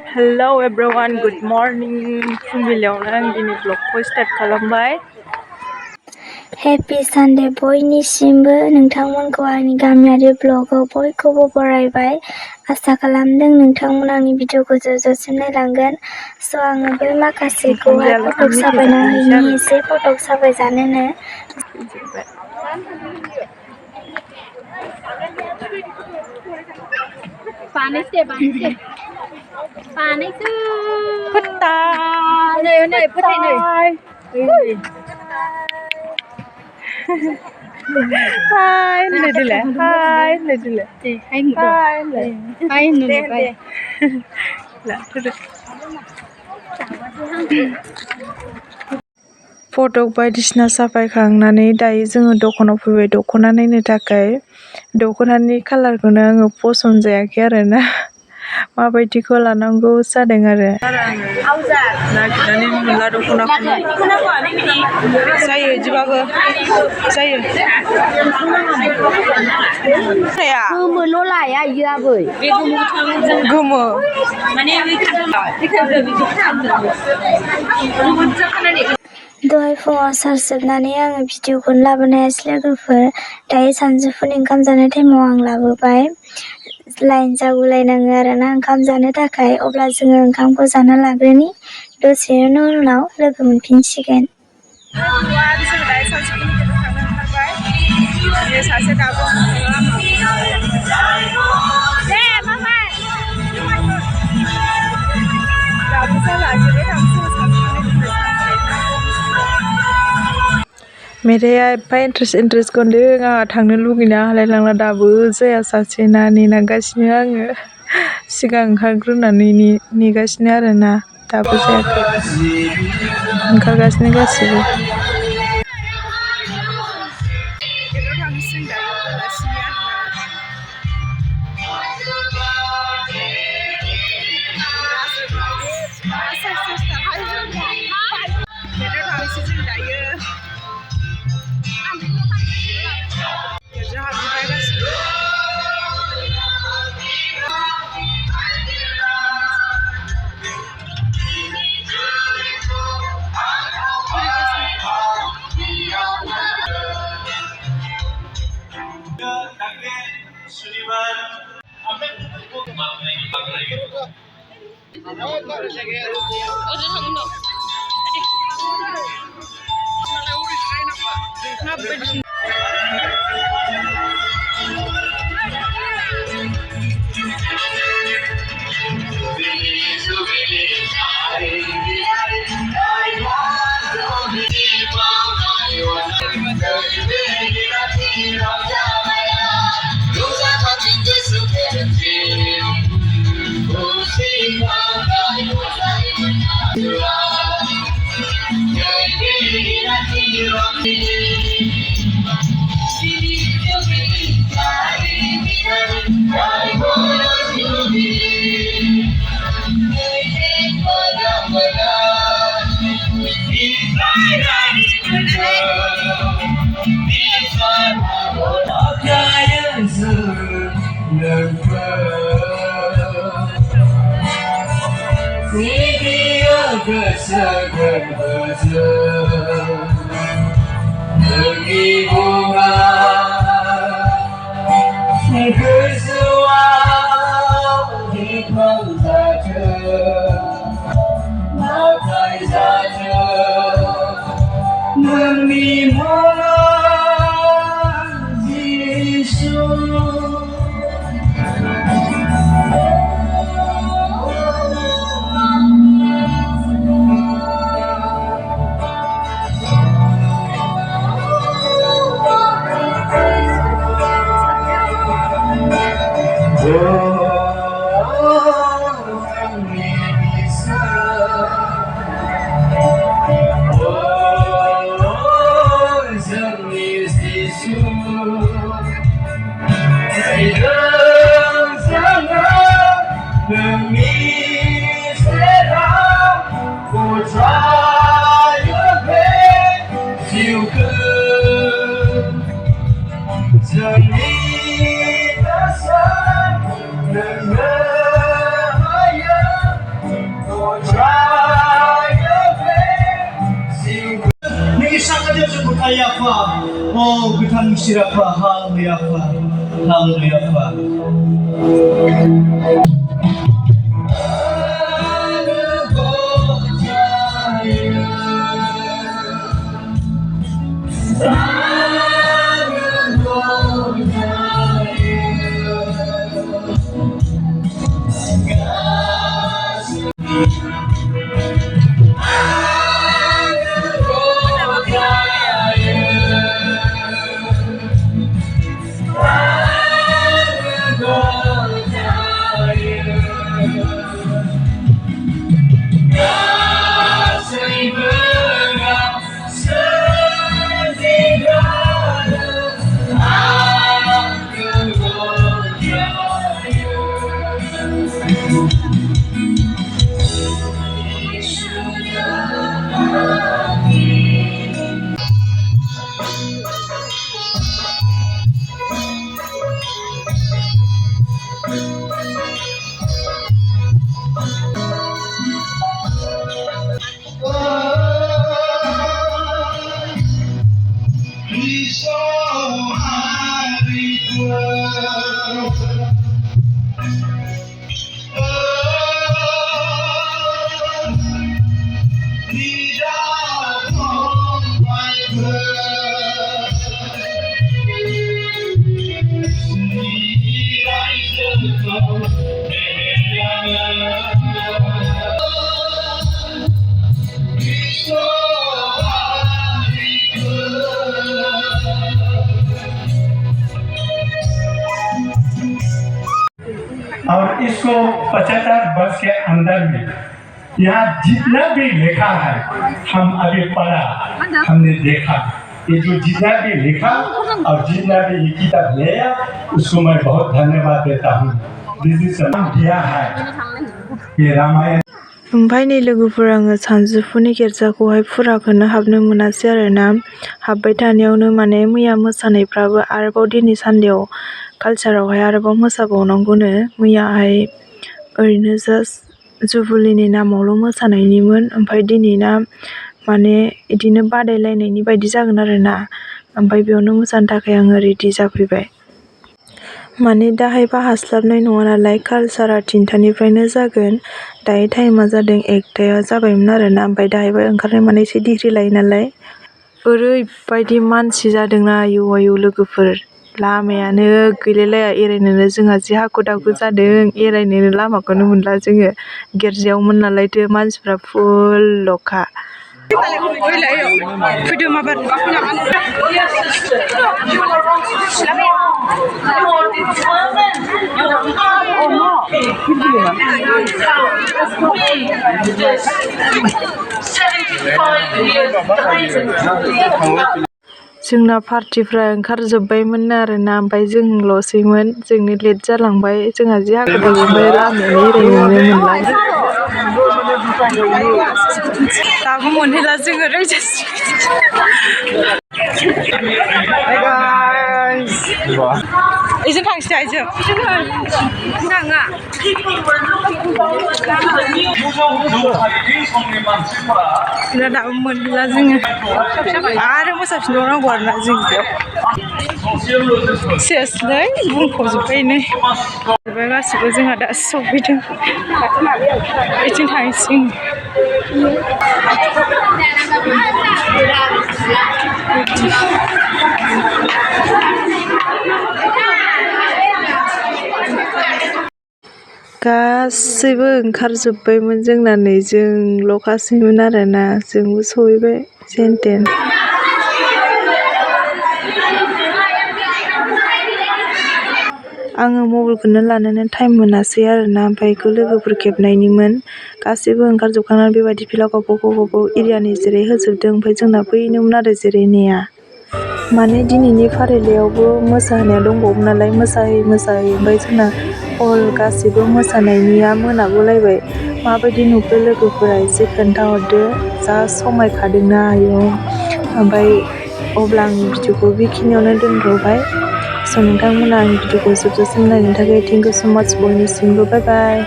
Hello everyone, good morning. फुंबिलियावनो आं दिनै ब्लगखौ स्टार्ट खालामबाय. Happy Sunday बयनिसिमबो नोंथांमोनखौ आंनि गामियारि ब्लगाव बयखौबो बरायबाय. आसा खालामदों नोंथांमोन आंनि भिडिअखौ जोबजासिम नायलांगोन. स' आङो बै माखासेखौहाय फटक साफायना हैनि एसे फटक साफाय जानोनो. Hai, dile. Hai, dile. Hai, dile. फटक बायदिसिना साफायखांनानै दायो जोङो दखानाव फैबाय दख'ना नायनो थाखाय. दख'नानि कालारखौनो आङो पसन्द जायाखै आरोना. माबायदिखौ लानांगौ जादों आरो नागिरनानै मोनला दख'नाखौनो. जायो इदिबाबो जायो. गोमोल' लाया इयो आबै. गोमो दहाय फुङाव चार्ज जोबनानै आङो भिडिअखौनो लाबोनो हायासै लोगोफोर. दायो सानजौफुनि ओंखाम जानाय टाइमाव आं लाबोबाय. लाइन जागुलायनाङो आरोना ओंखाम जानो थाखाय. अब्ला जोङो ओंखामखौ जाना लाग्रोनि, दसेनि उनाव लोगो मोनफिनसिगोन. जों दायो सानजौफुनि थांनो ओंखारबाय. बियो सासे दाबो मेथाइआ एफा इन्ट्रेस्ट खनदों. आंहा थांनो लुगैना हालायलांला दाबो जाया सासेना नेनांगासिनो आङो. सिगां ओंखारग्रोनानै नेगासिनो आरोना दाबो जायाखै. ओंखारगासिनो गासिबो. Ayafa, oh Gutang Sirafa, Hallelujah, Hallelujah. और इसको 75 वर्ष के अंदर में यहाँ जितना भी लिखा है हम अभी पढ़ा, हमने देखा, ये जो जितना भी लिखा और जितना भी ये किताब लिया उसको मैं बहुत धन्यवाद देता हूँ। दिया है ये रामायण। ओमफ्राय नै लोगोफोर आङो सानजौफुनि गिर्जाखौहाय फुराखौनो हाबनो मोनासै आरोना। हाबबाय थानायावनो माने मैया मोसानायफ्राबो आरोबाव दिनै सानदेआव कालचारावहाय आरोबाव मोसाबावनांगौनो। मैयाहाय ओरैनो जास्ट जुबुलिनि नामावल' मोसानायनिमोन, ओमफ्राय दिनैना माने इदिनो बादायलायनायनि बायदि जागोन आरोना। ओमफ्राय बेयावनो मोसानो थाखाय आङो रेडि जाफैबाय। माने दाहायबा हास्लाबनाय नङा नालाय, कालचारा 3टानिफ्रायनो जागोन। दायो टाइमा जादों 1टा जाबायमोन आरोना। ओमफ्राय दाहायबा ओंखारनाय माने एसे डिग्रि लायो नालाय। ओरैबायदि मानसि जादोंना आयौ आयौ लोगोफोर, लामायानो गैलायलाया एरायनोनो। जोंहा जि हाखु दाखु जादों, एरायनोनो लामाखौनो मोनला जोङो। गिर्जायावमोन नालायथो मानसिफ्रा फुलल'खा। फैदो माबार जोंना पार्टिफ्रा ओंखारजोब्बायमोन आरोना, ओमफ्राय जोंल'सैमोन। जोंनो लेट जालांबाय, जोंहा जि हाखु दाखु, ओमफ्राय लामायानो एरायनोनो मोनला। दाबो मोनहैला जोङो बेजों थांसै आइजों थाङा दाबो मोनहैला जोङो। आरो मोसाफिनबावनांगौ आरोना जों बेयाव। सेसलै बुंफबजोब्बायनो गासिबो। जोंहा दा सफैदों, बेथिं थांसै। गासैबो ओंखारजोब्बायमोन जोंना, नै जोंल'खासैमोन आरोना। जोंबो सहैबाय जेनथेन। आङो मबाइलखौनो लानोनो टाइम मोनासै आरोना। ओमफ्राय बेखौ लोगोफोर खेबनायनिमोन। गासैबो ओंखारजोबखांनानै बेबायदि फिल्डआव गावबागाव एरियानि जिरायहोजोबदों। ओमफ्राय जोंना बैनोमोन आरो जिरायनाया। माने दिनैनि फारिलाइयावबो मोसाहोनाया दंबावोमोन नालाय, मोसायै ओमफ्राय जोंना हल गासैबो मोसानायनिया मोनाबोलायबाय। माबायदि नुखो लोगोफोरा एसे खोन्थाहरदो। जा समायखादोंना आयौ। ओमफ्राय अब्ला आंनि भिडिअखौ बेखिनियावनो दोनथ'बाय। स' नोंथांमोना आंनि भिडिअखौ जोबजासिम नायनो थाखाय थेंक इउ स' माच बयनिसिमबो। बाय बाय।